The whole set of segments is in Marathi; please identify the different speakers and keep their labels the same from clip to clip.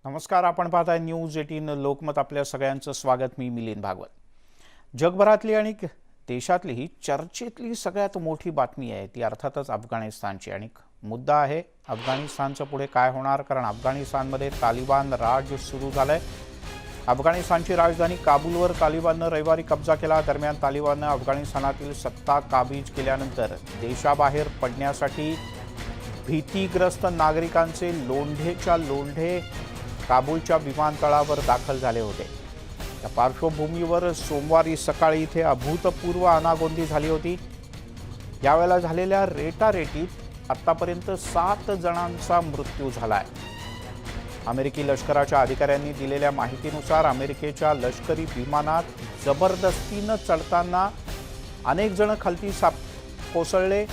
Speaker 1: नमस्कार. आपण पाहताय न्यूज 18 लोकमत. आपल्या सगळ्यांचं स्वागत. मी मिलिंद भागवत. जगभरातली आणि देशातली ही चर्चेतली सगळ्यात मोठी बातमी आहे ती अर्थातच अफगाणिस्तानची. आणि मुद्दा आहे अफगाणिस्तानचं पुढे काय होणार, कारण अफगाणिस्तानमध्ये तालिबान राज सुरू झालंय. अफगाणिस्तानची राजधानी काबूलवर तालिबाननं रविवारी कब्जा केला. दरम्यान तालिबाननं अफगाणिस्तानातील सत्ता काबीज केल्यानंतर देशाबाहेर पडण्यासाठी भीतीग्रस्त नागरिकांचे लोंढेच्या लोंढे काबूलच्या विमानतळावर दाखल झाले होते. या पार्श्वभूमीवर सोमवारी सकाळी इथे अभूतपूर्व अनागोंदी झाली होती. यावेळेला झालेल्या रेटारेटीत आत्तापर्यंत 7 जणांचा मृत्यू झालाय. अमेरिकी लष्कराच्या अधिकाऱ्यांनी दिलेल्या माहितीनुसार अमेरिकेच्या लष्करी विमानात जबरदस्तीनं चढताना अनेक जण खालती कोसळले.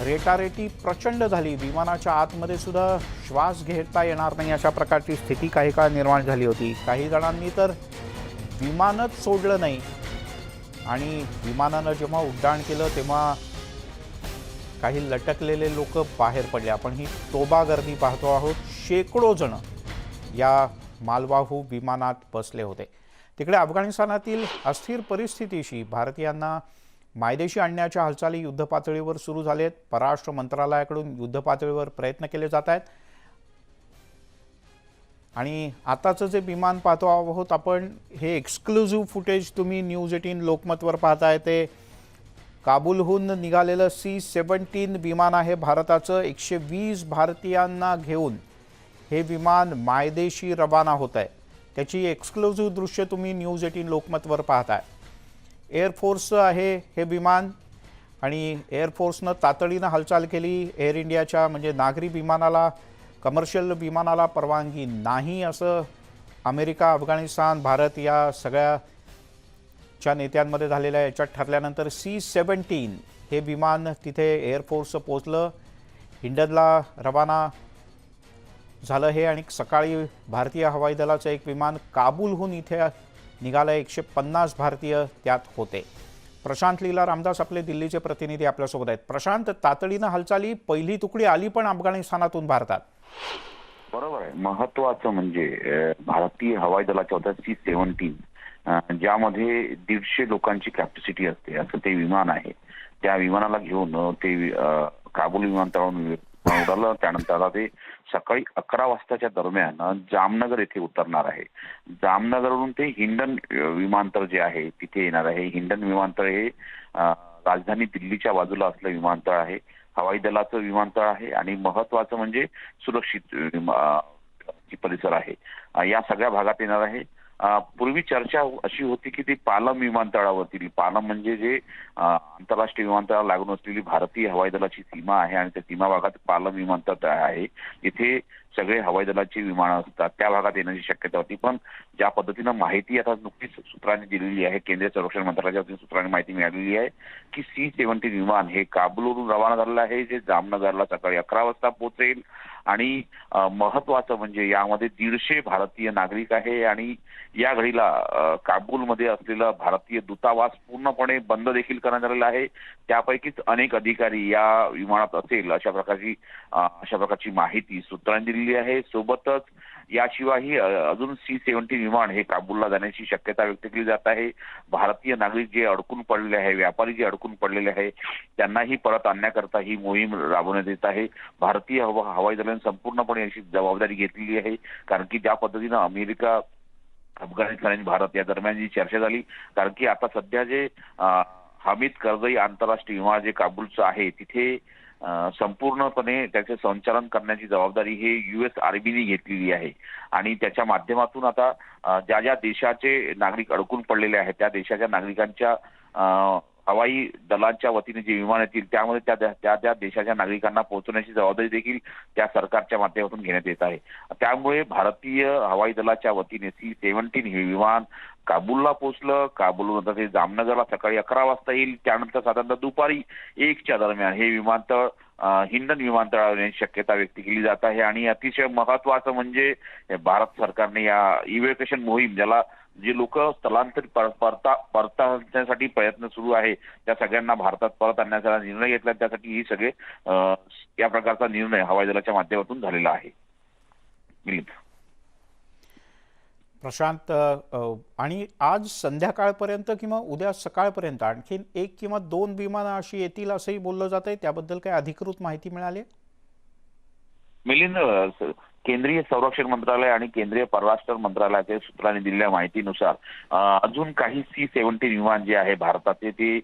Speaker 1: रेटारेटी प्रचंड झाली. विमानाच्या आतमध्ये सुद्धा श्वास घेता येणार नाही अशा प्रकारची स्थिती काही काळ निर्माण झाली होती. काही जणांनी तर विमानच सोडलं नाही. आणि विमानानं जेव्हा उड्डाण केलं तेव्हा काही लटकलेले लोक बाहेर पडले. आपण ही तोबा गर्दी पाहतो आहोत. शेकडो जण या मालवाहू विमानात बसले होते. तिकडे अफगाणिस्तानातील अस्थिर परिस्थितीशी भारतीयांना मायदेशी आणण्याच्या हालचाली युद्धपातळीवर सुरू झालेत. परराष्ट्र मंत्रालयाकडून युद्धपातळीवर प्रयत्न केले जात आहेत. आणि आताचं जे विमान पाहतो आहोत आपण, हे एक्सक्लुझिव्ह फुटेज तुम्ही न्यूज 18 लोकमतवर पाहताय. ते काबूलहून निघालेलं C-17 विमान आहे भारताचं. 120 भारतीयांना घेऊन हे विमान मायदेशी रवाना होत आहे. त्याची एक्सक्लुझिव्ह दृश्य तुम्ही न्यूज 18 लोकमतवर पाहताय. एअरफोर्सचं आहे हे विमान. आणि एअरफोर्सनं तातडीनं हालचाल केली. एअर इंडियाच्या म्हणजे नागरी विमानाला, कमर्शियल विमानाला परवानगी नाही असं अमेरिका, अफगाणिस्तान, भारत या सगळ्याच्या नेत्यांमध्ये झालेल्या याच्यात ठरल्यानंतर C-17 हे विमान तिथे एअरफोर्सचं पोचलं. हिंडनला रवाना झालं हे. आणि सकाळी भारतीय हवाई दलाचं एक विमान काबूलहून इथे निघालं. 150 भारतीय त्यात होते. प्रशांत लीला रामदास आपले दिल्लीचे प्रतिनिधी आपल्यासोबत आहेत. प्रशांत, तातडीनं हालचाली, पहिली तुकडी आली पण अफगाणिस्तानातून भारतात.
Speaker 2: बरोबर आहे. महत्वाचं म्हणजे भारतीय हवाई दलाच्या होत्या C-17 ज्यामध्ये 150 लोकांची कॅपॅसिटी असते असं ते विमान आहे. त्या विमानाला घेऊन ते काबूल विमानतळावरून उडालं. त्यानंतर आता ते सकाळी 11 वाजताच्या दरम्यान जामनगर येथे उतरणार आहे. जामनगरवरून ते हिंडन विमानतळ जे आहे तिथे येणार आहे. हिंडन विमानतळ हे राजधानी दिल्लीच्या बाजूला असलेलं विमानतळ आहे. हवाई दलाचं विमानतळ आहे आणि महत्वाचं म्हणजे सुरक्षित परिसर आहे. या सगळ्या भागात येणार आहे. पूर्वी चर्चा अशी होती की ती पालम विमानतळावरती, पालम म्हणजे जे आंतरराष्ट्रीय विमानतळाला लागून असलेली भारतीय हवाई दलाची सीमा आहे आणि त्या सीमा भागात पालम विमानतळ आहे. इथे सगळे हवाई दलाची विमानं असतात. त्या भागात येण्याची शक्यता होती. पण ज्या पद्धतीनं माहिती आता नुकतीच सूत्रांनी दिलेली आहे, केंद्रीय संरक्षण मंत्रालयाच्या सूत्रांनी माहिती मिळालेली आहे की C-17 विमान हे काबूलवरून रवाना झालेलं आहे, जे जामनगरला सकाळी 11 वाजता पोहोचेल. आणि महत्वाचं म्हणजे यामध्ये 150 भारतीय नागरिक आहे. आणि या घडीला काबूलमध्ये असलेला भारतीय दूतावास पूर्णपणे बंद देखील करण्यात आलेला आहे. त्यापैकीच अनेक अधिकारी या विमानात असेल अशा प्रकारची माहिती सूत्रांनी दिलेली आहे. सोबतच याशिवायही अजून C-17 विमान हे काबूलला जाण्याची शक्यता व्यक्त केली जात आहे. भारतीय नागरिक जे अडकून पडलेले आहे, व्यापारी जे अडकून पडलेले आहे, त्यांनाही परत आणण्याकरता ही मोहीम राबवण्यात येत आहे. भारतीय हवाई दलाने संपूर्णपणे याची जबाबदारी घेतलेली आहे. कारण की ज्या पद्धतीनं अमेरिका, अफगाणिस्तान आणि भारत या दरम्यान जी चर्चा झाली, कारण की आता सध्या जे हमीद करझई आंतरराष्ट्रीय विमान जे काबूलचं आहे तिथे संपूर्णपणे त्याचे संचालन करण्याची जबाबदारी हे US आर्मीने घेतलेली आहे. आणि त्याच्या माध्यमातून आता ज्या ज्या देशाचे नागरिक अडकून पडलेले आहेत त्या देशाच्या नागरिकांच्या हवाई दलाच्या वतीने जे विमान येतील त्यामध्ये त्या देशाच्या नागरिकांना पोहोचवण्याची जबाबदारी देखील त्या सरकारच्या माध्यमातून घेण्यात येत आहे. त्यामुळे भारतीय हवाई दलाच्या वतीने C-17 हे विमान काबूलला पोहोचलं. काबूलनंतर ते जामनगरला सकाळी 11 वाजता येईल. त्यानंतर साधारणतः दुपारी 1च्या दरम्यान हे विमानतळ हिंडन विमानतळावर येण्याची शक्यता व्यक्त केली जात आहे. आणि अतिशय महत्वाचं म्हणजे भारत सरकारने या इव्हॅक्युएशन मोहीम, ज्याला जे लोक स्थलांतरित परतण्यासाठी प्रयत्न सुरू आहे त्या सगळ्यांना भारतात परत आणण्याचा निर्णय घेतला. त्यासाठी ही सगळे या प्रकारचा निर्णय हवाई दलाच्या माध्यमातून झालेला आहे.
Speaker 1: प्रशांत, आणि आज संध्याकाळपर्यंत किंवा उद्या सकाळपर्यंत आणखीन 1 किंवा 2 विमानं अशी येतील असंही बोललं जातंय. त्याबद्दल काही अधिकृत माहिती मिळाली?
Speaker 2: मिलिंद, केंद्रीय संरक्षण मंत्रालय आणि केंद्रीय परराष्ट्र मंत्रालयाच्या सूत्रांनी दिलेल्या माहितीनुसार अजून काही C-17 विमान जे आहे भारताचे ते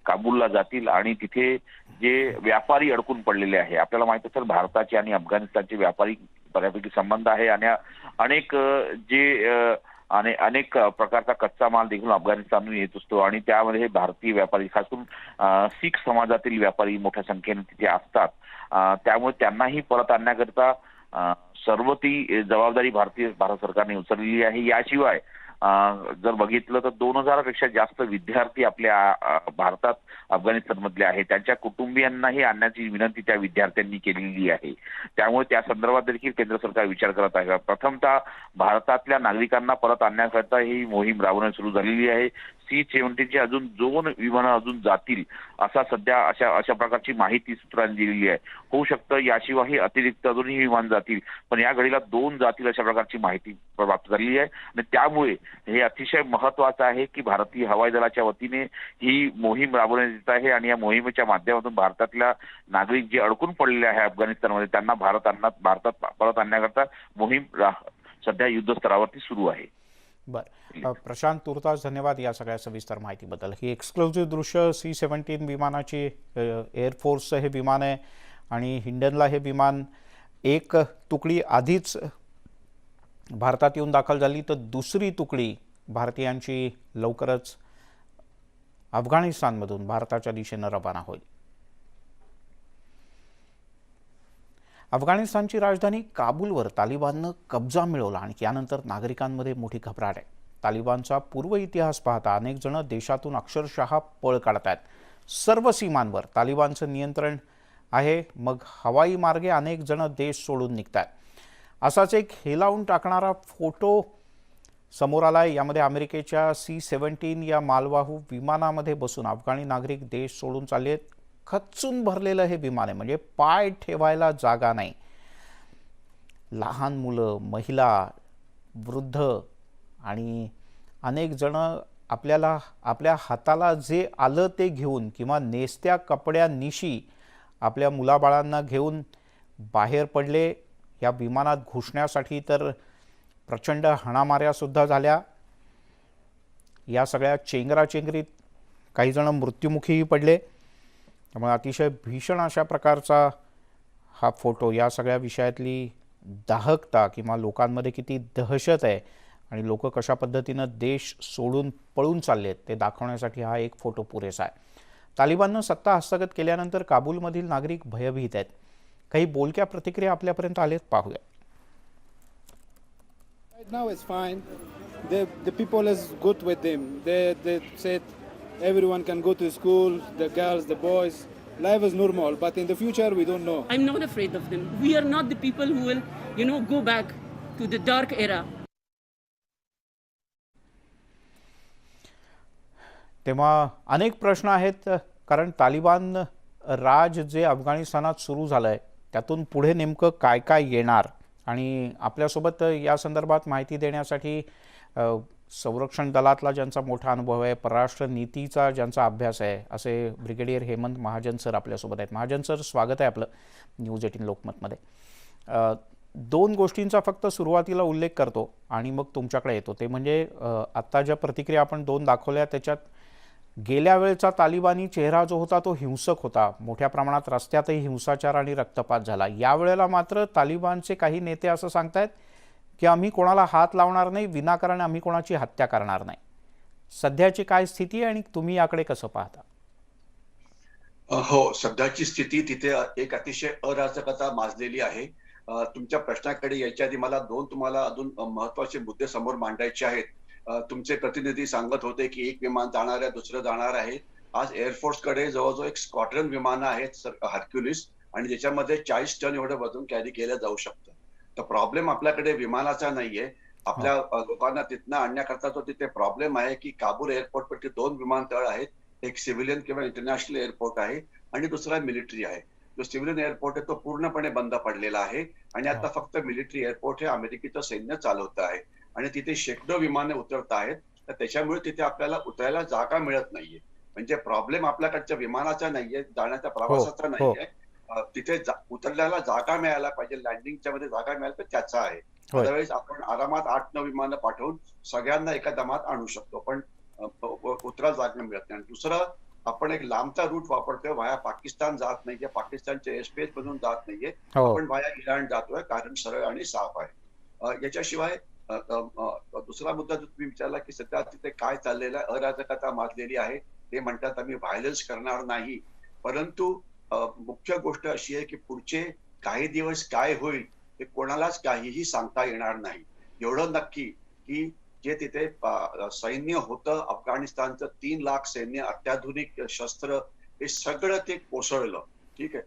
Speaker 2: काबूलला जातील आणि तिथे जे व्यापारी अडकून पडलेले आहे, आपल्याला माहित असेल भारताचे आणि अफगाणिस्तानचे व्यापारी बऱ्यापैकी संबंध आहे आणि अनेक अनेक प्रकारचा कच्चा माल देखील अफगाणिस्तानहून येत असतो आणि त्यामध्ये हे भारतीय व्यापारी, खास करून शीख समाजातील व्यापारी मोठ्या संख्येने तिथे असतात. त्यामुळे त्यांनाही परत आणण्याकरता सर्व ती जबाबदारी भारत सरकारने उचललेली आहे. याशिवाय जर बघितलं तर 2000 पेक्षा जास्त विद्यार्थी आपल्या भारतात अफगाणिस्तानमधले आहेत. त्यांच्या कुटुंबियांनाही आणण्याची विनंती त्या विद्यार्थ्यांनी केलेली आहे. त्यामुळे त्या संदर्भात देखील केंद्र सरकार विचार करत आहे. प्रथमतः भारतातल्या नागरिकांना परत आणण्याकरता ही मोहीम राबवण्यास सुरू झालेली आहे. C-17चे अजून 2 विमानं अजून जातील असा सध्या अशा प्रकारची माहिती सूत्रांनी दिलेली आहे. होऊ शकतं याशिवाय अतिरिक्त अजूनही विमान जातील, पण या घडीला 2 जातील अशा प्रकारची माहिती प्राप्त झालेली आहे. आणि त्यामुळे हे अतिशय महत्वाचं आहे की भारतीय हवाई दलाच्या वतीने ही मोहीम राबवण्यात येत आहे आणि या मोहिमेच्या माध्यमातून भारतातल्या नागरिक जे अडकून पडलेले आहे अफगाणिस्तानमध्ये त्यांना भारतात परत आणण्याकरता मोहीम सध्या युद्धस्तरावरती सुरू आहे.
Speaker 1: बरं, प्रशांत, तुर्तास धन्यवाद या सगळ्या सविस्तर माहितीबद्दल. ही एक्सक्लुझिव्ह दृश्य C-17 विमानाची, एअरफोर्सचं हे विमान आहे आणि हिंडनला हे विमान एक तुकडी आधीच भारतात येऊन दाखल झाली, तर दुसरी तुकडी भारतीयांची लवकरच अफगाणिस्तानमधून भारताच्या दिशेनं रवाना होईल. अफगाणिस्तानची राजधानी काबूलवर तालिबाननं कब्जा मिळवला आणि यानंतर नागरिकांमध्ये मोठी घबराट आहे. तालिबानचा पूर्व इतिहास पाहता अनेक जण देशातून अक्षरशः पळ काढतात. सर्व सीमांवर तालिबानचं नियंत्रण आहे, मग हवाई मार्गे अनेक जण देश सोडून निघतात. असाच एक हेलावून टाकणारा फोटो समोर आला आहे. यामध्ये अमेरिकेच्या C-17 या मालवाहू विमानामध्ये बसून अफगाणी नागरिक देश सोडून चालले आहेत. खच्चून भरलेलं हे विमान आहे, म्हणजे पाय ठेवायला जागा नाही. लहान मुलं, महिला, वृद्ध आणि अनेक जण आपल्या हाताला जे आलं ते घेऊन किंवा नेसत्या कपड्यानिशी आपल्या मुलाबाळांना घेऊन बाहेर पडले. या विमानात घुसण्यासाठी तर प्रचंड हाणामाऱ्या सुद्धा झाल्या. या सगळ्या चेंगराचेंगरीत काही जण मृत्युमुखीही पडले. त्यामुळे अतिशय भीषण अशा प्रकारचा हा फोटो या सगळ्या विषयातली दाहकता किंवा लोकांमध्ये किती दहशत आहे आणि लोक कशा पद्धतीनं देश सोडून पळून चाललेत ते दाखवण्यासाठी हा एक फोटो पुरेसा आहे. तालिबाननं सत्ता हस्तगत केल्यानंतर काबूलमधील नागरिक भयभीत आहेत. काही बोलक्या प्रतिक्रिया आपल्यापर्यंत आलेत, पाहूया.
Speaker 3: Right now it's fine. The people is good with them. They said everyone can go to school, the girls, the boys. Life is normal, but in the future we don't know.
Speaker 4: I'm not afraid of them. We are not the people who will, go back to the dark era.
Speaker 1: तेव्हा अनेक प्रश्न आहेत, कारण तालिबान राज जे अफगाणिस्तानात सुरू झालं आहे त्यातून पुढे नेमकं काय काय येणार. आणि आपल्यासोबत या संदर्भात माहिती देण्यासाठी संरक्षण दलातला ज्यांचा मोठा अनुभव आहे, परराष्ट्र नीतीचा ज्यांचा अभ्यास आहे, असे ब्रिगेडियर हेमंत महाजन सर आपल्यासोबत आहेत. महाजन सर, स्वागत आहे आपलं न्यूज 18 लोकमतमध्ये. 2 गोष्टींचा फक्त सुरुवातीला उल्लेख करतो आणि मग तुमच्याकडे येतो. ते म्हणजे आत्ता ज्या प्रतिक्रिया आपण 2 दाखवल्या त्याच्यात गेल्या वेळचा तालिबानी चेहरा जो होता तो हिंसक होता. मोठ्या प्रमाणात रस्त्यातही हिंसाचार आणि रक्तपात झाला. यावेळेला मात्र तालिबानचे काही नेते असं सांगतायत की आम्ही कोणाला हात लावणार नाही, विनाकारण आम्ही कोणाची हत्या करणार नाही. सध्याची काय स्थिती आहे आणि तुम्ही याकडे कसं पाहता?
Speaker 5: हो, सध्याची स्थिती तिथे एक अतिशय अराजकता माजलेली आहे. तुमच्या प्रश्नाकडे यायच्या आधी मला 2 तुम्हाला अजून महत्वाचे मुद्दे समोर मांडायचे आहेत. तुमचे प्रतिनिधी सांगत होते की एक विमान जाणार आहे, दुसरं जाणार आहे. आज एअरफोर्सकडे जवळजवळ एक स्क्वॉड्रन विमानं आहेत, हर्क्युलिस, आणि ज्याच्यामध्ये 40 टन एवढं वजन कॅरी केलं जाऊ शकतं. तर प्रॉब्लेम आपल्याकडे विमानाचा नाहीये. आपल्या लोकांना तिथनं आणण्याकरता तो तिथे प्रॉब्लेम आहे की काबूल एअरपोर्टवरती 2 विमानतळ आहेत. एक सिव्हिलियन किंवा इंटरनॅशनल एअरपोर्ट आहे आणि दुसरा मिलिटरी आहे. जो सिव्हिलियन एअरपोर्ट आहे तो पूर्णपणे बंद पडलेला आहे आणि आता फक्त मिलिटरी एअरपोर्ट हे अमेरिकेचं सैन्य चालवतं आहे. आणि तिथे शेकडो विमाने उतरत आहेत. तर त्याच्यामुळे तिथे आपल्याला उतरायला जागा मिळत नाहीये. म्हणजे प्रॉब्लेम आपल्याकडच्या विमानाचा नाहीये, जाण्याच्या
Speaker 1: हो,
Speaker 5: प्रवासाचा
Speaker 1: हो,
Speaker 5: नाहीये. तिथे उतरल्याला जागा मिळायला पाहिजे, लँडिंगच्या मध्ये जागा मिळायला पाहिजे त्याचा आहे.
Speaker 1: होय.
Speaker 5: अदरवाईज आपण आरामात 8-9 विमानं पाठवून सगळ्यांना एका दमात आणू शकतो, पण उतरायला जागा मिळत नाही. आणि दुसरं, आपण एक लांबचा रूट वापरतोय, व्हाया पाकिस्तान जात नाहीये, पाकिस्तानच्या एअरस्पेस मधून जात नाहीये,
Speaker 1: हो,
Speaker 5: आपण व्हाया इराण जातोय, कारण सरळ आणि साफ आहे. याच्याशिवाय दुसरा मुद्दा जो तुम्ही विचारला की सध्या तिथे काय चाललेलं आहे, अराजकता माजलेली आहे. ते म्हणतात आम्ही व्हायलन्स करणार नाही, परंतु मुख्य गोष्ट अशी आहे की पुढचे काही दिवस काय होईल हे कोणालाच काहीही सांगता येणार नाही. एवढं नक्की की जे तिथे सैन्य होतं अफगाणिस्तानचं, 3 लाख सैन्य, अत्याधुनिक शस्त्र, हे सगळं ते कोसळलं. ठीक आहे.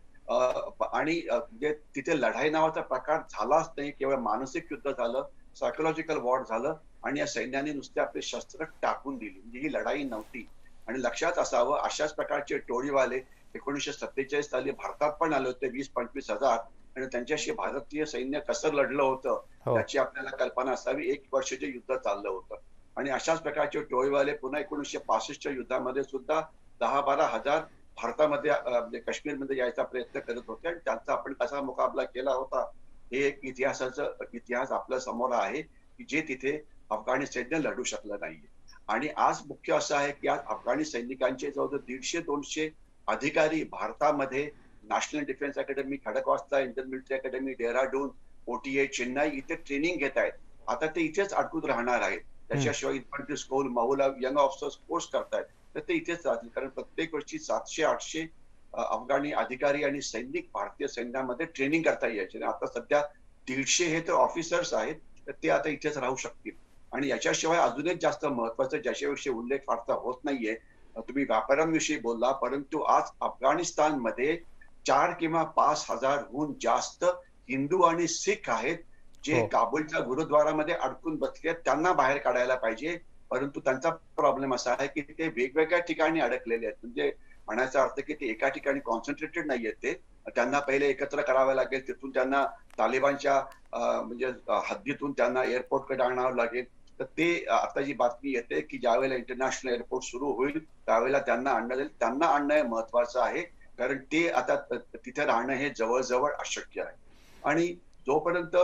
Speaker 5: आणि जे तिथे लढाई नावाचा प्रकार झालाच नाही, केवळ मानसिक युद्ध झालं, सायकोलॉजिकल वॉर झालं आणि या सैन्याने नुसते आपले शस्त्र टाकून दिली. म्हणजे ही लढाई नव्हती. आणि लक्षात असावं, अशाच प्रकारचे टोळीवाले 1947 साली भारतात पण आले होते, 20-25 हजार, आणि त्यांच्याशी भारतीय सैन्य कसं लढलं होतं
Speaker 1: हो.
Speaker 5: याची आपल्याला कल्पना असावी. 1 वर्षाचे युद्ध चाललं होतं. आणि अशाच प्रकारचे टोळीवाले पुन्हा 1965च्या युद्धामध्ये सुद्धा 10-12 हजार भारतामध्ये म्हणजे काश्मीरमध्ये यायचा प्रयत्न करत होते, आणि त्यांचा आपण कसा मुकाबला केला होता हे एक इतिहास आपल्या समोर आहे की जे तिथे अफगाणी सैन्य लढू शकलं नाहीये. आणि आज मुख्य असं आहे की आज अफगाणी सैनिकांचे जवळजवळ 150-200 अधिकारी भारतामध्ये national defence academy Khadakwasla, Indian military academy Dehradun, OTA Chennai इथे ट्रेनिंग घेत आहेत. आता ते इथेच अडकून राहणार आहेत. त्याच्याशिवाय infantry school, Mahula young officers course करतायत, तर ते इथेच राहतील. कारण प्रत्येक वर्षी 700-800 अफगाणी अधिकारी आणि सैनिक भारतीय सैन्यामध्ये ट्रेनिंग करता यायचे. आता सध्या 150 हे तर ऑफिसर्स आहेत, तर ते आता इथेच राहू शकतील. आणि याच्याशिवाय अजून एक जास्त महत्वाचं, ज्याच्याविषयी उल्लेख फारसा होत नाहीये, तुम्ही व्यापाऱ्यांविषयी बोलला, परंतु आज अफगाणिस्तानमध्ये 4 किंवा 5 हजारहून जास्त हिंदू आणि सिख आहेत, जे
Speaker 1: हो.
Speaker 5: काबूलच्या गुरुद्वारामध्ये अडकून बसले आहेत. त्यांना बाहेर काढायला पाहिजे, परंतु त्यांचा प्रॉब्लेम असा आहे की ते वेगवेगळ्या ठिकाणी अडकलेले आहेत. म्हणजे म्हणायचा अर्थ की ते एका ठिकाणी कॉन्सन्ट्रेटेड नाहीयेत. ते त्यांना पहिले एकत्र करावे लागेल, तिथून त्यांना तालिबानच्या म्हणजे हद्दीतून त्यांना एअरपोर्टकडे आणावं लागेल. तर ते आता जी बातमी येते की ज्यावेळेला इंटरनॅशनल एअरपोर्ट सुरू होईल त्यावेळेला त्यांना आणण्यात येईल. त्यांना आणणं हे महत्वाचं आहे, कारण ते आता तिथे राहणं हे जवळजवळ अशक्य आहे. आणि जोपर्यंत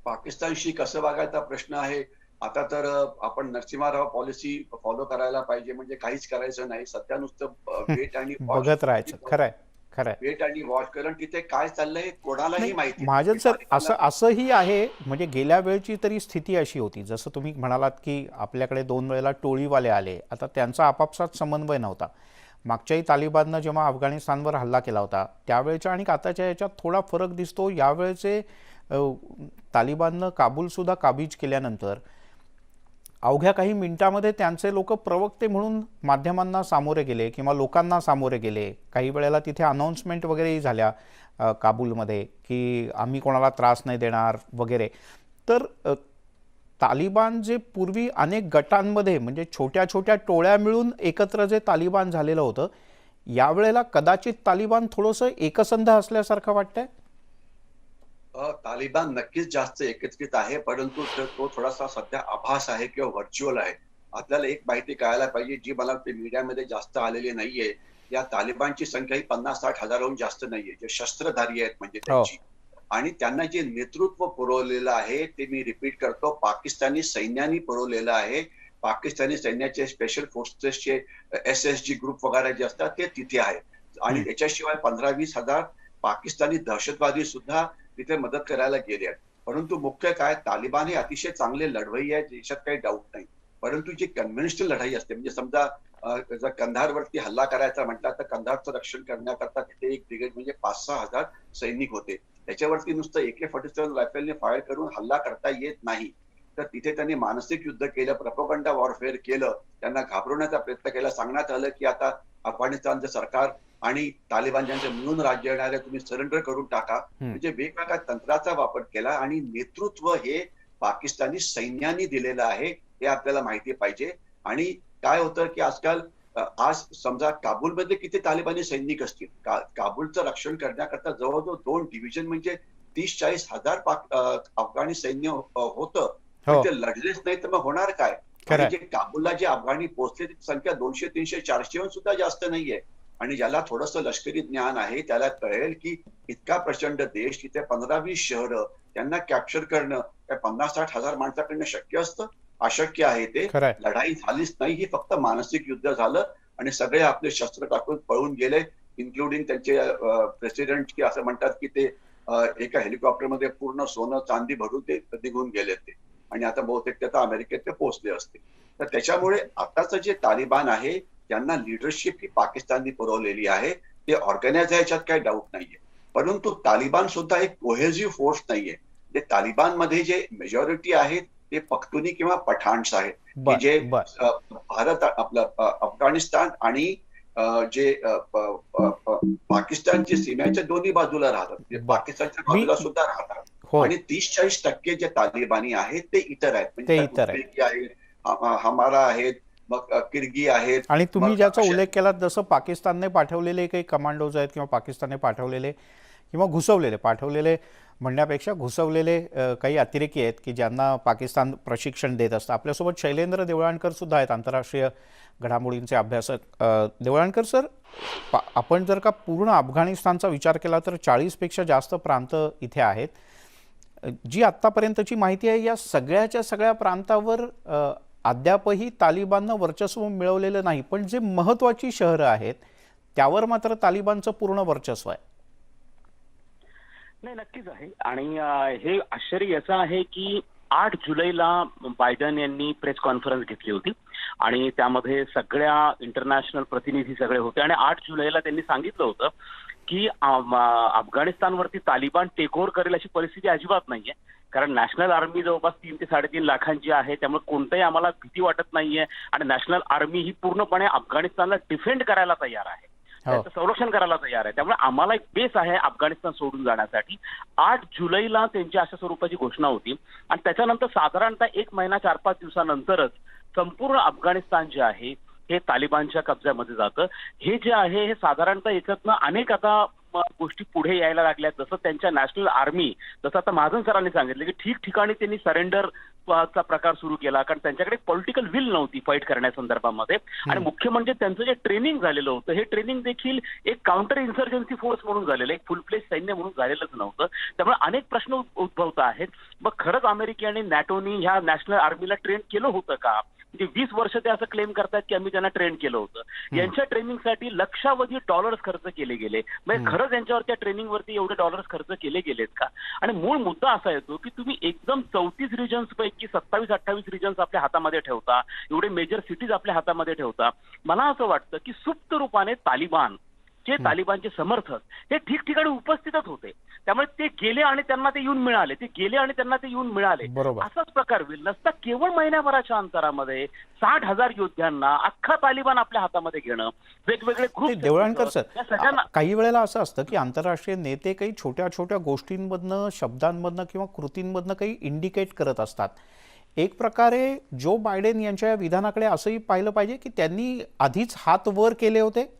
Speaker 5: पाकिस्तानशी कसं वागायचा प्रश्न आहे, आता तर आपण नरसिंहराव पॉलिसी फॉलो करायला पाहिजे, म्हणजे काहीच करायचं नाही. सध्या नुसतं वेट आणि वॉच,
Speaker 1: बघत राहायचं. खरंय, खरंय.
Speaker 5: वेट आणि वॉच, कारण तिथे काय चाललंय कोणालाही
Speaker 1: नाही,
Speaker 5: माहिती
Speaker 1: महाजन सर, असंही आहे. म्हणजे गेल्या वेळची तरी स्थिती अशी होती, जसं तुम्ही म्हणालात की आपल्याकडे 2 वेळेला टोळीवाले आले. आता त्यांचा आपापसात समन्वय नव्हता. मागच्याही तालिबाननं जेव्हा अफगाणिस्तानवर हल्ला केला होता त्यावेळेच्या आणि आताच्या याच्यात थोडा फरक दिसतो. यावेळेचे तालिबाननं काबूलसुद्धा काबीज केल्यानंतर अवघ्या काही मिनिटांमध्ये त्यांचे लोक प्रवक्ते म्हणून माध्यमांना सामोरे गेले किंवा लोकांना सामोरे गेले. काही वेळेला तिथे अनाउन्समेंट वगैरेही झाल्या काबूलमध्ये की आम्ही कोणाला त्रास नाही देणार वगैरे. तर तालिबान जे पूर्वी अनेक गटांमध्ये म्हणजे छोट्या छोट्या टोळ्या मिळून एकत्र जे तालिबान झालेलं होतं, यावेळेला कदाचित तालिबान थोडंसं एकसंध असल्यासारखं वाटतंय.
Speaker 5: तालिबान नक्कीच जास्त एकत्रित आहे, परंतु तो थोडासा सध्या आभास आहे किंवा व्हर्च्युअल आहे. आपल्याला एक माहिती कळायला पाहिजे, जी मला मीडियामध्ये जास्त आलेली नाहीये. या तालिबानची संख्या ही 50-60 हजाराहून जास्त नाहीये, जे शस्त्रधारी आहेत म्हणजे त्यांची. आणि त्यांना जे नेतृत्व पुरवलेलं आहे ते मी रिपीट करतो, पाकिस्तानी सैन्याने पुरवलेलं आहे. पाकिस्तानी सैन्याचे स्पेशल फोर्सेसचे SSG ग्रुप वगैरे जे असतात ते तिथे आहेत. आणि त्याच्याशिवाय 15-20 हजार पाकिस्तानी दहशतवादी सुद्धा तिथे मदत करायला गेले आहेत. परंतु मुख्य काय, तालिबान हे अतिशय चांगले लढवय्ये आहेत, याच्यात काही डाऊट नाही. परंतु जी कन्व्हेन्शनल लढाई असते, म्हणजे समजा जर कंधारवरती हल्ला करायचा म्हटला तर कंधारचं रक्षण करण्याकरता तिथे एक ब्रिगेड म्हणजे 5-6 हजार सैनिक होते. त्याच्यावरती नुसतं AK-47 रायफलने फायर करून हल्ला करता येत नाही. तर तिथे त्यांनी मानसिक युद्ध केलं, प्रोपगंडा वॉरफेअर केलं, त्यांना घाबरवण्याचा प्रयत्न केला. सांगण्यात आलं की आता अफगाणिस्तानचं सरकार आणि तालिबान ज्यांचे मिळून राज्य येणार आहे, तुम्ही सरेंडर करून टाका. म्हणजे वेगवेगळ्या तंत्राचा वापर केला आणि नेतृत्व हे पाकिस्तानी सैन्याने दिलेलं आहे, हे आपल्याला माहिती पाहिजे. आणि काय होतं की आजकाल आज समजा काबूलमध्ये किती तालिबानी सैनिक असतील, काबूलचं रक्षण करण्याकरता जवळजवळ 2 डिव्हिजन म्हणजे 30-40 हजार अफगाणी सैन्य होतं.
Speaker 1: हो.
Speaker 5: पण ते लढलेच नाही तर मग होणार काय?
Speaker 1: खरंय.
Speaker 5: आणि जे काबूलला जे अफगाणी पोहोचले त्याची संख्या 200, 300, 400 सुद्धा जास्त नाहीये. आणि ज्याला थोडंसं लष्करी ज्ञान आहे त्याला कळेल की इतका प्रचंड देश, तिथे 15-20 शहरं, त्यांना कॅप्चर करणं काय 50-60 हजार माणसाकडनं शक्य असतं? अशक्य आहे ते.
Speaker 1: खरंय.
Speaker 5: लढाई झालीच नाही, ही फक्त मानसिक युद्ध झालं आणि सगळे आपले शस्त्र टाकून पळून गेले, इन्क्लुडिंग त्यांचे प्रेसिडेंट, की असं म्हणतात की ते एका हेलिकॉप्टरमध्ये पूर्ण सोनं चांदी भरून ते निघून गेले ते. आणि आता बहुतेक ते आता अमेरिकेत ते पोहोचले असते. तर त्याच्यामुळे आताचं जे तालिबान आहे त्यांना लिडरशिप ही पाकिस्ताननी पुरवलेली आहे. ते ऑर्गनाइज आहे याच्यात काही डाऊट नाहीये. परंतु तालिबान सुद्धा एक कोहेसिव्ह फोर्स नाहीये. ते तालिबानमध्ये जे मेजॉरिटी आहेत ते पख्तुनी किंवा पठाणस आहेत, की जे भारत आपलं अफगाणिस्तान आणि जे पाकिस्तानच्या सीमेच्या दोन्ही बाजूला राहतात, पाकिस्तानच्या बाजूला सुद्धा राहतात. आणि 30-40% जे तालिबानी आहेत ते इतर आहेत, म्हणजे आहेत, हमारा आहेत, मग किर्गी आहेत.
Speaker 1: आणि तुम्ही ज्याचा उल्लेख केला जसं पाकिस्तानने पाठवलेले काही कमांडोज आहेत किंवा पाकिस्तानने पाठवलेले किंवा घुसवलेले, पाठवलेले म्हणण्यापेक्षा घुसवलेले काही अतिरेकी आहेत की ज्यांना पाकिस्तान प्रशिक्षण देत असतं. आपल्यासोबत शैलेंद्र देवळाणकर सुद्धा आहेत, आंतरराष्ट्रीय घडामोडींचे अभ्यासक. देवळाणकर सर, आपण जर का पूर्ण अफगाणिस्तानचा विचार केला तर 40पेक्षा जास्त प्रांत इथे आहेत. जी आत्तापर्यंतची माहिती आहे या सगळ्याच्या सगळ्या प्रांतावर अद्यापही तालिबाननं वर्चस्व मिळवलेलं नाही, पण जे महत्त्वाची शहरं आहेत त्यावर मात्र तालिबानचं पूर्ण वर्चस्व आहे.
Speaker 6: नाही, नक्कीच आहे. आणि हे आश्चर्य याचं आहे की 8 जुलैला बायडन यांनी प्रेस कॉन्फरन्स घेतली होती आणि त्यामध्ये सगळ्या इंटरनॅशनल प्रतिनिधी सगळे होते आणि 8 जुलैला त्यांनी सांगितलं होतं की अफगाणिस्तानवरती तालिबान टेक ओव्हर करेल अशी परिस्थिती अजिबात नाहीये, कारण नॅशनल आर्मी जवळपास 3 ते 3.5 लाखांची आहे, त्यामुळे कोणतंही आम्हाला भीती वाटत नाहीये आणि नॅशनल आर्मी ही पूर्णपणे अफगाणिस्तानला डिफेंड करायला तयार आहे, त्याचं संरक्षण करायला तयार आहे. त्यामुळे आम्हाला एक बेस आहे अफगाणिस्तान सोडून जाण्यासाठी. 8 जुलैला त्यांची अशा स्वरूपाची घोषणा होती आणि त्याच्यानंतर साधारणतः 1 महिना 4-5 दिवसानंतरच संपूर्ण अफगाणिस्तान जे आहे हे तालिबानच्या कब्जामध्ये जातं. हे जे आहे हे साधारणतः याच्यातनं अनेक आता गोष्टी पुढे यायला लागल्यात. जसं त्यांच्या नॅशनल आर्मी, जसं आता महाजन सरांनी सांगितलं की ठिकठिकाणी त्यांनी सरेंडर चा प्रकार सुरू केला, कारण त्यांच्याकडे पॉलिटिकल विल नव्हती फाईट करण्यासंदर्भामध्ये. आणि मुख्य म्हणजे त्यांचं जे ट्रेनिंग झालेलं होतं हे ट्रेनिंग देखील एक काउंटर इन्सर्जन्सी फोर्स म्हणून झालेलं, एक फुल फ्लेज सैन्य म्हणून झालेलंच नव्हतं. त्यामुळे अनेक प्रश्न उद्भवत आहेत. मग खरंच अमेरिका आणि नॅटोनी ह्या नॅशनल आर्मीला ट्रेन केलं होतं का? म्हणजे 20 वर्ष ते असं क्लेम करतात की आम्ही त्यांना ट्रेन केलं होतं. यांच्या ट्रेनिंगसाठी लक्षावधी डॉलर्स खर्च केले गेले. म्हणजे खरंच यांच्यावर त्या ट्रेनिंगवरती एवढे डॉलर्स खर्च केले गेलेत का? आणि मूळ मुद्दा असा येतो की तुम्ही एकदम 34 रिजन्स पैकी 27-28 रिजन्स आपल्या हातामध्ये ठेवता, एवढे मेजर सिटीज आपल्या हातामध्ये ठेवता. मला असं वाटतं की सुप्त रूपाने तालिबानचे समर्थक हे ठिकठिकाणी उपस्थितच होते, त्यामुळे ते गेले आणि त्यांना ते येऊन मिळाले, ते गेले आणि त्यांना ते येऊन मिळाले. असाच प्रकार होईल नसता केवळ महिन्याभराच्या अंतरामध्ये 60,000 योद्ध्यांना अख्खा तालिबान आपल्या हातामध्ये घेणं, वेगवेगळे ग्रुप.
Speaker 1: देवळाणकर सर, काही वेळेला असं असतं की आंतरराष्ट्रीय नेते काही छोट्या छोट्या गोष्टींमधनं, शब्दांमधनं किंवा कृतींमधनं काही इंडिकेट करत असतात. एक प्रकारे जो बायडेन यांच्या विधानाकडे असंही पाहिलं पाहिजे की त्यांनी आधीच हात वर केले होते.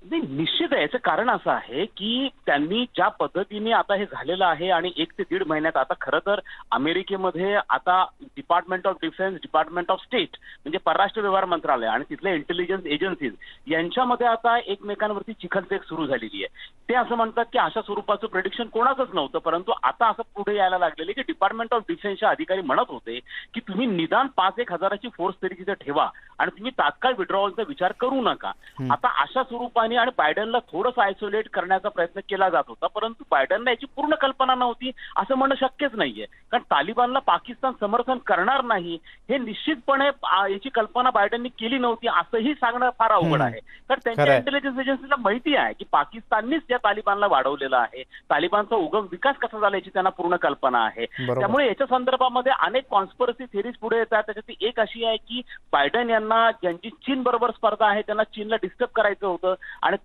Speaker 6: नाही, निश्चित आहे. याचं कारण असं आहे की त्यांनी ज्या पद्धतीने आता हे झालेलं आहे आणि 1 ते 1.5 महिन्यात आता खरं तर अमेरिकेमध्ये आता department of defence, department of state म्हणजे परराष्ट्र व्यवहार मंत्रालय आणि तिथले इंटेलिजन्स एजन्सीज यांच्यामध्ये आता एकमेकांवरती चिखलफेक सुरू झालेली आहे. ते असं म्हणतात की अशा स्वरूपाचं प्रेडिक्शन कोणाचंच नव्हतं, परंतु आता असं पुढे यायला लागलेलं की डिपार्टमेंट ऑफ डिफेन्सच्या अधिकारी म्हणत होते की तुम्ही निदान 5-1 हजाराची फोर्स तरी तिथे ठेवा आणि तुम्ही तात्काळ विड्रॉवलचा विचार करू नका. आता अशा स्वरूपाने आणि बायडनला थोडंसं आयसोलेट करण्याचा प्रयत्न केला जात होता, परंतु बायडनला याची पूर्ण कल्पना नव्हती असं म्हणणं शक्यच नाहीये, कारण तालिबानला पाकिस्तान समर्थन करणार नाही हे निश्चितपणे याची कल्पना बायडननी केली नव्हती असंही सांगणं फार अवघड आहे. कारण त्यांच्या इंटेलिजन्स एजन्सीला माहिती आहे की पाकिस्ताननीच या तालिबानला वाढवलेलं आहे, तालिबानचा उगम विकास कसा झाला याची त्यांना पूर्ण कल्पना आहे. त्यामुळे याच्या संदर्भामध्ये अनेक कॉन्स्पिरसी थिअरीज पुढे येतात. त्याच्यातली एक अशी आहे की बायडन यांना ज्यांची चीन बरोबर स्पर्धा आहे त्यांना चीनला डिस्टर्ब करायचं होतं आणि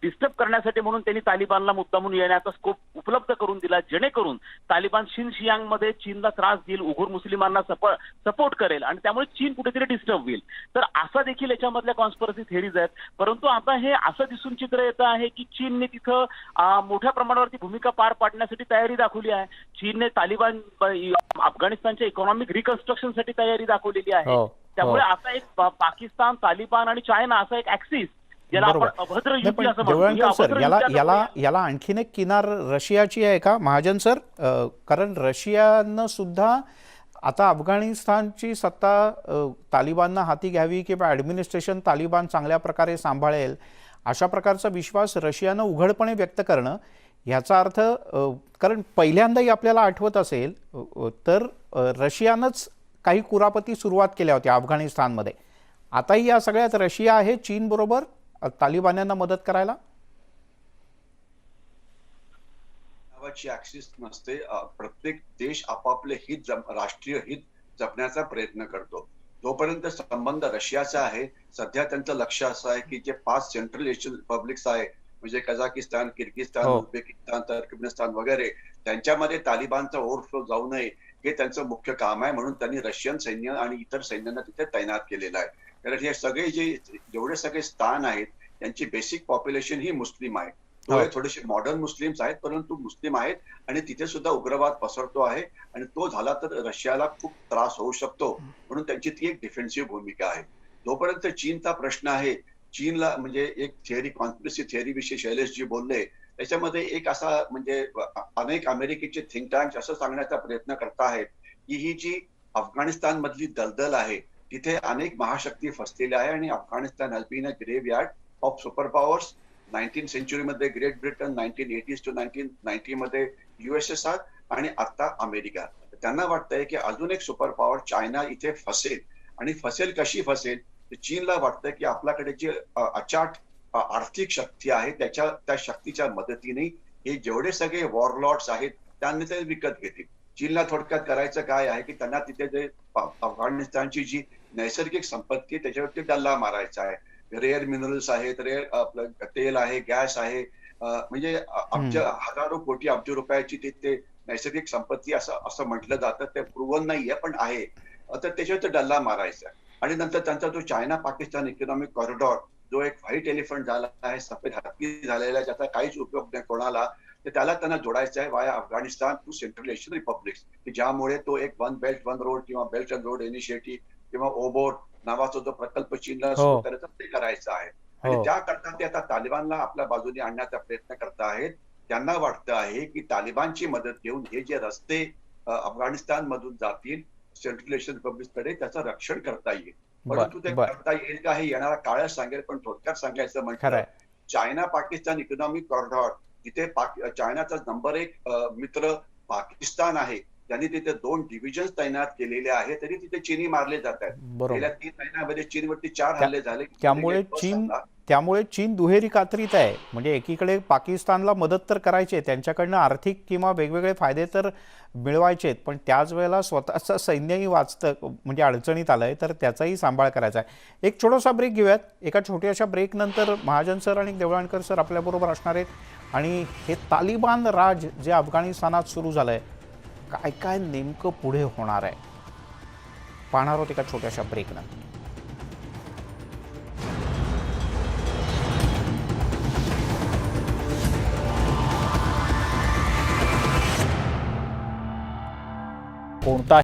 Speaker 6: डिस्टर्ब करण्यासाठी म्हणून त्यांनी तालिबानला मुद्दामून येण्याचा स्कोप उपलब्ध करून दिला, जेणेकरून तालिबान शिनशियांगमध्ये चीनला त्रास देईल, उघूर मुस्लिमांना सपोर्ट करेल आणि त्यामुळे चीन कुठेतरी डिस्टर्ब होईल. तर असा देखील याच्यामधल्या कॉन्स्पिरसी थेरीज आहेत. परंतु आता हे असं दिसून चित्र येतं आहे की चीनने तिथं मोठ्या प्रमाणावरती भूमिका पार पाडण्यासाठी तयारी दाखवली आहे. चीनने तालिबान अफगाणिस्तानच्या इकॉनॉमिक रिकन्स्ट्रक्शनसाठी तयारी दाखवलेली आहे.
Speaker 1: हो,
Speaker 6: त्यामुळे
Speaker 1: हो.
Speaker 6: आता एक पाकिस्तान, तालिबान आणि चायना असा एक ऍक्सिस ज्याला आपण
Speaker 1: बरोबर.
Speaker 6: अभद्र
Speaker 1: नाही,
Speaker 6: युती
Speaker 1: पण
Speaker 6: असं म्हणतो.
Speaker 1: देवळणकर
Speaker 6: ही
Speaker 1: सर,
Speaker 6: अभद्र
Speaker 1: याला
Speaker 6: युती
Speaker 1: याला
Speaker 6: आता
Speaker 1: याला आणखीन एक किनार रशियाची आहे का महाजन सर? कारण रशियानं सुद्धा आता अफगाणिस्तानची सत्ता तालिबाननं हाती घ्यावी किंवा ॲडमिनिस्ट्रेशन तालिबान चांगल्या प्रकारे सांभाळेल अशा प्रकारचा विश्वास रशियानं उघडपणे व्यक्त करणं, याचा अर्थ कारण पहिल्यांदाही आपल्याला आठवत असेल तर रशियानंच काही कुरापती सुरुवात केल्या होत्या अफगाणिस्तानमध्ये. आताही या सगळ्यात रशिया आहे चीनबरोबर तालिबान्यांना मदत करायला?
Speaker 5: नावाची ऍक्सिस नसते. प्रत्येक देश आपापले हित राष्ट्रीय हित जपण्याचा प्रयत्न करतो. जोपर्यंत संबंध रशियाचा आहे, सध्या त्यांचं लक्ष असं आहे की जे 5 सेंट्रल एशियन रिपब्लिक्स आहे म्हणजे कझाकिस्तान, किर्गिस्तान,
Speaker 1: हो.
Speaker 5: उझबेकिस्तान, तुर्कमेनिस्तान वगैरे, त्यांच्यामध्ये तालिबानचा ओव्हरफ्लो जाऊ नये हे त्यांचं मुख्य काम आहे. म्हणून त्यांनी रशियन सैन्य आणि इतर सैन्यांना तिथे तैनात केलेलं आहे. कारण हे सगळे जेवढे सगळे स्थान आहेत त्यांची बेसिक पॉप्युलेशन ही मुस्लिम आहे.
Speaker 1: हो.
Speaker 5: थोडेसे मॉडर्न मुस्लिम्स आहेत, परंतु मुस्लिम आहेत आणि तिथे सुद्धा उग्रवाद पसरतो आहे आणि तो झाला तर रशियाला खूप त्रास होऊ शकतो. म्हणून त्यांची ती एक डिफेन्सिव्ह भूमिका आहे. जोपर्यंत चीनचा प्रश्न आहे, चीनला म्हणजे एक थिअरी, कॉन्स्पिरसी थिअरी विषयी शैलेशजी बोलले, त्याच्यामध्ये एक असा म्हणजे अनेक अमेरिकेचे थिंक टँक्स असं सांगण्याचा प्रयत्न करत आहेत की ही जी अफगाणिस्तान मधली दलदल आहे तिथे अनेक महाशक्ती फसलेल्या आहे आणि Afghanistan has been a graveyard of super powers. 19th सेंचुरीमध्ये ग्रेट ब्रिटन, 1980s to 1990 मध्ये USSR आणि आता अमेरिका. त्यांना वाटतंय की अजून एक सुपर पॉवर चायना इथे फसेल आणि फसेल कशी फसेल, चीनला वाटतं की आपल्याकडे जी अचाट आर्थिक शक्ती आहे त्या शक्तीच्या मदतीने हे जेवढे सगळे वॉरलॉर्ड्स आहेत त्यांनी ते विकत घेतील. चीनला थोडक्यात करायचं काय आहे की त्यांना तिथे जे अफगाणिस्तानची जी नैसर्गिक संपत्ती आहे त्याच्यावरती डल्ला मारायचा आहे. रेअर मिनरल्स आहेत, रेअर आपलं तेल आहे, गॅस आहे, म्हणजे हजारो कोटी अब्ज रुपयाची ते नैसर्गिक संपत्ती असं म्हटलं जातं. ते प्रूव्हन नाहीये पण आहे. तर त्याच्यावर डल्ला मारायचा आणि नंतर त्यांचा जो चायना पाकिस्तान इकॉनॉमिक कॉरिडॉर जो एक व्हाईट एलिफंट झाला आहे, सफेद हत्ती झालेला आहे, ज्याचा काहीच उपयोग नाही कोणाला, तर त्याला त्यांना जोडायचं आहे via Afghanistan to Central Asian republics, की ज्यामुळे तो एक वन बेल्ट वन रोड किंवा बेल्ट अँड रोड इनिशिएटिव्ह किंवा ओबोर नावाचा जो प्रकल्प चीनला सुरू करायचा ते करायचा आहे. आणि त्याकरता ते आता तालिबानला आपल्या बाजूने आणण्याचा प्रयत्न करत आहेत. त्यांना वाटतं आहे की तालिबानची मदत घेऊन हे जे रस्ते अफगाणिस्तान मधून जातील सेंट्रल एशियन रिपब्लिककडे त्याचं रक्षण करता येईल. परंतु ते करता येईल का हे येणारा काळच सांगेल. पण थोडक्यात सांगायचं म्हटलं, चायना पाकिस्तान इकॉनॉमिक कॉरिडॉर जिथे चायनाचा नंबर 1 मित्र पाकिस्तान आहे, त्यांनी तिथे 2 डिव्हिजन्स तैनात केलेले आहे, तरी तिथे चीनी मारले जात आहेत. गेल्या 3 महिन्यामध्ये चीनवरती 4 हल्ले झाले.
Speaker 1: त्यामुळे चीन दुहेरी कात्रीत आहे. म्हणजे एकीकडे पाकिस्तानला मदत तर करायची आहे, त्यांच्याकडनं आर्थिक किंवा वेगवेगळे फायदे तर मिळवायचे आहेत, पण त्याच वेळेला स्वतःचं सैन्यही वाचतं म्हणजे अडचणीत आलंय, तर त्याचाही सांभाळ करायचा आहे. एक छोटासा ब्रेक घेऊयात. एका छोट्याशा ब्रेक नंतर महाजन सर आणि देवळाणकर सर आपल्याबरोबर असणार आहेत आणि हे तालिबान राज जे अफगाणिस्तानात सुरू झालंय, काय काय नेमकं पुढे होणार आहे पाहणार आहोत एका छोट्याशा ब्रेक नंतर. कोणता